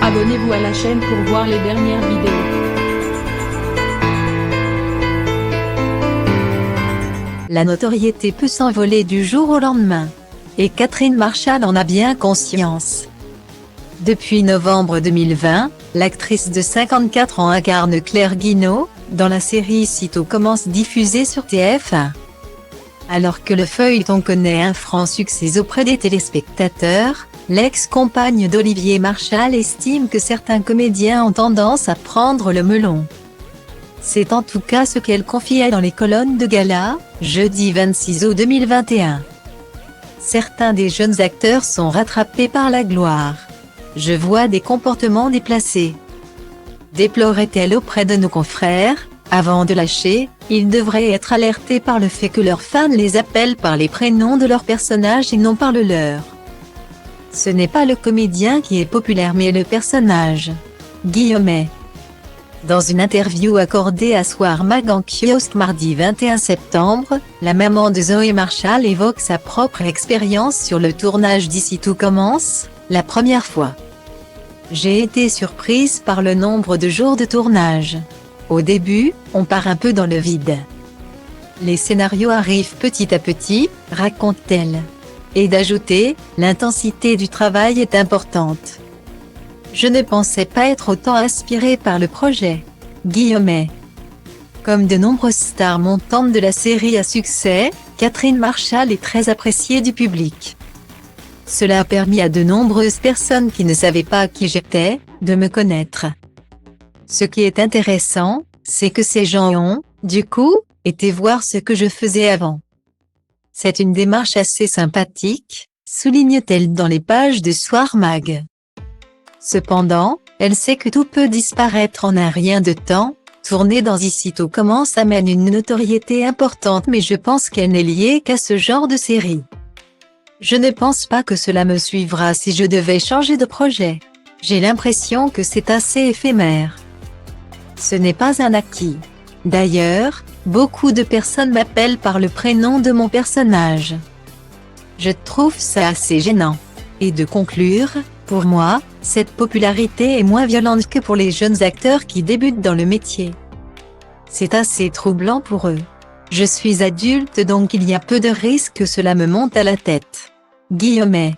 Abonnez-vous à la chaîne pour voir les dernières vidéos. La notoriété peut s'envoler du jour au lendemain. Et Catherine Marshall en a bien conscience. Depuis novembre 2020, l'actrice de 54 ans incarne Claire Guinaud, dans la série Sitôt commence diffusée sur TF1. Alors que le feuilleton connaît un franc succès auprès des téléspectateurs, l'ex-compagne d'Olivier Marshall estime que certains comédiens ont tendance à prendre le melon. C'est en tout cas ce qu'elle confiait dans les colonnes de gala, jeudi 26 août 2021. Certains des jeunes acteurs sont rattrapés par la gloire. Je vois des comportements déplacés. Déplorait-elle auprès de nos confrères, avant de lâcher, ils devraient être alertés par le fait que leurs fans les appellent par les prénoms de leurs personnages et non par le leur. Ce n'est pas le comédien qui est populaire mais le personnage. Guillaumet. Dans une interview accordée à Soir Mag en kiosque mardi 21 septembre, la maman de Zoé Marshall évoque sa propre expérience sur le tournage d'Ici tout commence, la première fois. J'ai été surprise par le nombre de jours de tournage. Au début, on part un peu dans le vide. Les scénarios arrivent petit à petit, raconte-t-elle. Et d'ajouter, l'intensité du travail est importante. Je ne pensais pas être autant inspirée par le projet. Guillaumet. Comme de nombreuses stars montantes de la série à succès, Catherine Marshall est très appréciée du public. Cela a permis à de nombreuses personnes qui ne savaient pas qui j'étais, de me connaître. Ce qui est intéressant, c'est que ces gens ont, du coup, été voir ce que je faisais avant. C'est une démarche assez sympathique, souligne-t-elle dans les pages de Soir Mag. Cependant, elle sait que tout peut disparaître en un rien de temps. Tourner dans Ici tout commence amène une notoriété importante mais je pense qu'elle n'est liée qu'à ce genre de série. Je ne pense pas que cela me suivra si je devais changer de projet. J'ai l'impression que c'est assez éphémère. Ce n'est pas un acquis. D'ailleurs, beaucoup de personnes m'appellent par le prénom de mon personnage. Je trouve ça assez gênant. Et de conclure, pour moi, cette popularité est moins violente que pour les jeunes acteurs qui débutent dans le métier. C'est assez troublant pour eux. Je suis adulte donc il y a peu de risques que cela me monte à la tête. Guillaumet.